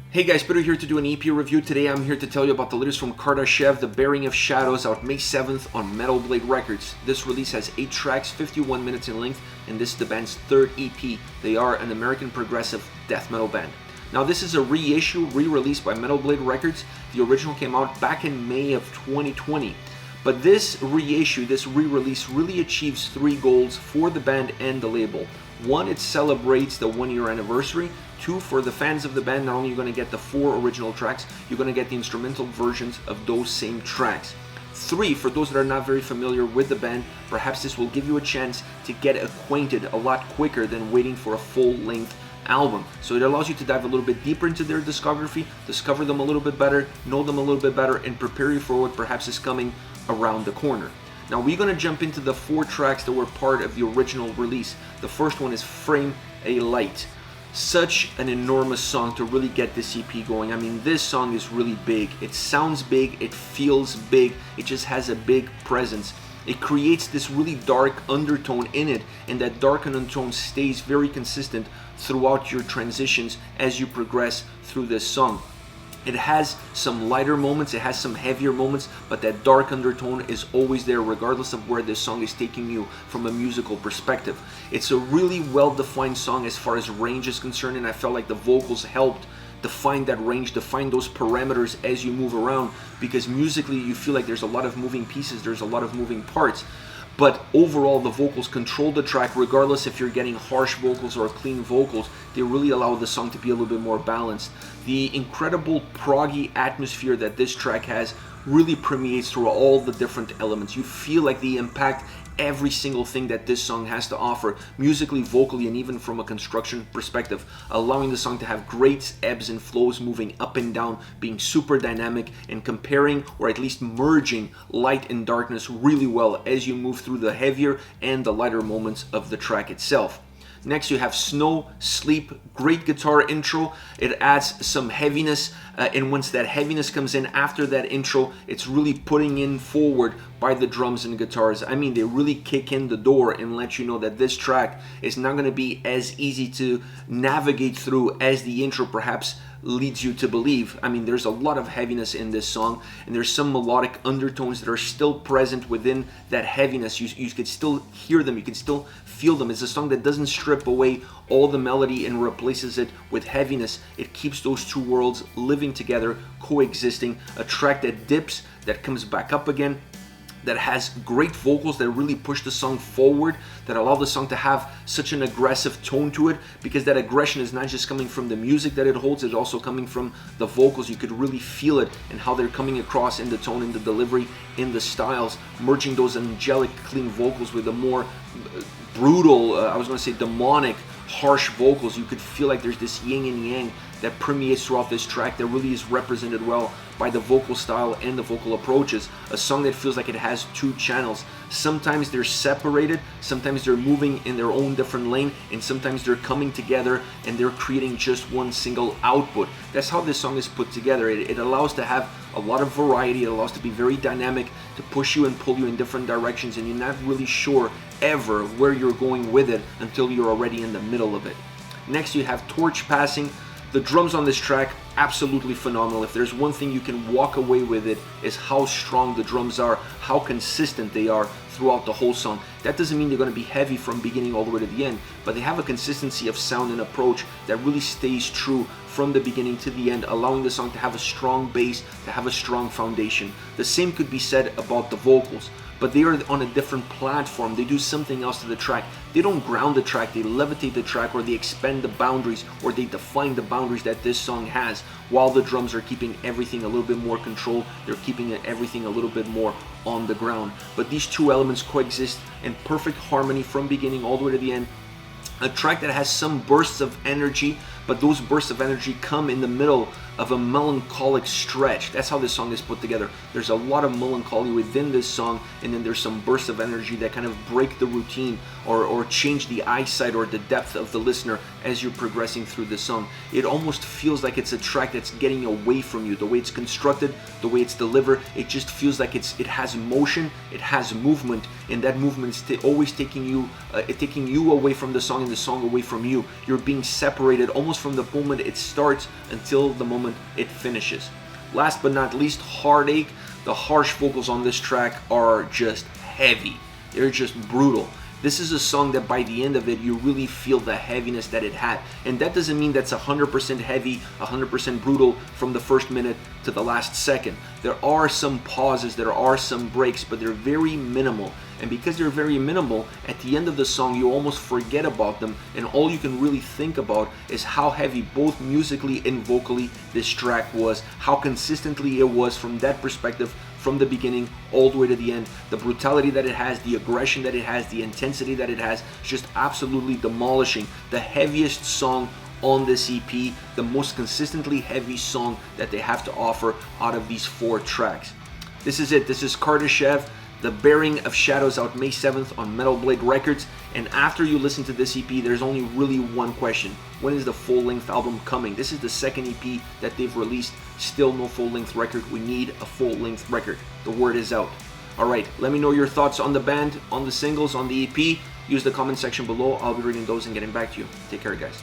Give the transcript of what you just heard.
Hey guys, Peter here to do an EP review. Today I'm here to tell you about the latest from Kardashev, The Bearing of Shadows, out May 7th on Metal Blade Records. This release has 8 tracks, 51 minutes in length, and this is the band's third EP. They are an American progressive death metal band. Now this is a reissue, re-release by Metal Blade Records. The original came out back in May of 2020. But this reissue, this re-release really achieves 3 goals for the band and the label. 1, it celebrates the 1-year anniversary. 2, for the fans of the band, not only are you going to get the 4 original tracks, you're going to get the instrumental versions of those same tracks. 3, for those that are not very familiar with the band, perhaps this will give you a chance to get acquainted a lot quicker than waiting for a full-length album. So it allows you to dive a little bit deeper into their discography, discover them a little bit better, know them a little bit better, and prepare you for what perhaps is coming around the corner. Now we're going to jump into the 4 tracks that were part of the original release. The first one is Frame a Light. Such an enormous song to really get this EP going. I mean, this song is really big. It sounds big, it feels big, it just has a big presence. It creates this really dark undertone in it, and that dark undertone stays very consistent throughout your transitions as you progress through this song. It has some lighter moments, it has some heavier moments, but that dark undertone is always there regardless of where this song is taking you from a musical perspective. It's a really well-defined song as far as range is concerned, and I felt like the vocals helped define that range, define those parameters as you move around, because musically you feel like there's a lot of moving pieces, there's a lot of moving parts. But overall, the vocals control the track regardless if you're getting harsh vocals or clean vocals. They really allow the song to be a little bit more balanced. The incredible proggy atmosphere that this track has really permeates through all the different elements. You feel like they impact every single thing that this song has to offer, musically, vocally, and even from a construction perspective, allowing the song to have great ebbs and flows, moving up and down, being super dynamic, and comparing, or at least merging, light and darkness really well as you move through the heavier and the lighter moments of the track itself. Next you have Snow Sleep, great guitar intro. It adds some heaviness, and once that heaviness comes in after that intro, it's really putting in forward by the drums and guitars. I mean, they really kick in the door and let you know that this track is not going to be as easy to navigate through as the intro perhaps leads you to believe. I mean, there's a lot of heaviness in this song, and there's some melodic undertones that are still present within that heaviness. You could still hear them, you can still feel them. It's a song that doesn't strip away all the melody and replaces it with heaviness. It keeps those two worlds living together, coexisting. A track that dips, that comes back up again, that has great vocals that really push the song forward, that allow the song to have such an aggressive tone to it, because that aggression is not just coming from the music that it holds, it's also coming from the vocals. You could really feel it and how they're coming across in the tone, in the delivery, in the styles, merging those angelic, clean vocals with the more brutal, I was going to say demonic, harsh vocals. You could feel like there's this yin and yang that permeates throughout this track that really is represented well by the vocal style and the vocal approaches. A song that feels like it has 2 channels. Sometimes they're separated, sometimes they're moving in their own different lane, and sometimes they're coming together and they're creating just one single output. That's how this song is put together. It allows to have a lot of variety, it allows to be very dynamic, to push you and pull you in different directions, and you're not really sure ever where you're going with it until you're already in the middle of it. Next you have Torchpassing. The drums on this track, absolutely phenomenal. If there's one thing you can walk away with it, is how strong the drums are, how consistent they are throughout the whole song. That doesn't mean they're going to be heavy from beginning all the way to the end, but they have a consistency of sound and approach that really stays true from the beginning to the end, allowing the song to have a strong base, to have a strong foundation. The same could be said about the vocals, but they are on a different platform. They do something else to the track. They don't ground the track, they levitate the track, or they expand the boundaries, or they define the boundaries that this song has, while the drums are keeping everything a little bit more controlled. They're keeping everything a little bit more on the ground. But these 2 elements coexist in perfect harmony from beginning all the way to the end. A track that has some bursts of energy, but those bursts of energy come in the middle of a melancholic stretch. That's how this song is put together. There's a lot of melancholy within this song, and then there's some bursts of energy that kind of break the routine or change the eyesight or the depth of the listener as you're progressing through the song. It almost feels like it's a track that's getting away from you. The way it's constructed, the way it's delivered, it just feels like it has motion, it has movement, and that movement is always taking you away from the song and the song away from you. You're being separated almost from the moment it starts until the moment it finishes. Last but not least, Heartache. The harsh vocals on this track are just heavy. They're just brutal. This is a song that by the end of it, you really feel the heaviness that it had. And that doesn't mean that's 100% heavy, 100% brutal from the first minute to the last second. There are some pauses, there are some breaks, but they're very minimal. And because they're very minimal, at the end of the song, you almost forget about them, and all you can really think about is how heavy, both musically and vocally, this track was, how consistently it was from that perspective, from the beginning all the way to the end. The brutality that it has, the aggression that it has, the intensity that it has, just absolutely demolishing. The heaviest song on this EP, the most consistently heavy song that they have to offer out of these 4 tracks. This is it. This is Kardashev, The Bearing of Shadows, out May 7th on Metal Blade Records. And after you listen to this EP, there's only really one question. When is the full-length album coming? This is the second EP that they've released. Still no full-length record. We need a full-length record. The word is out. Alright, let me know your thoughts on the band, on the singles, on the EP. Use the comment section below. I'll be reading those and getting back to you. Take care, guys.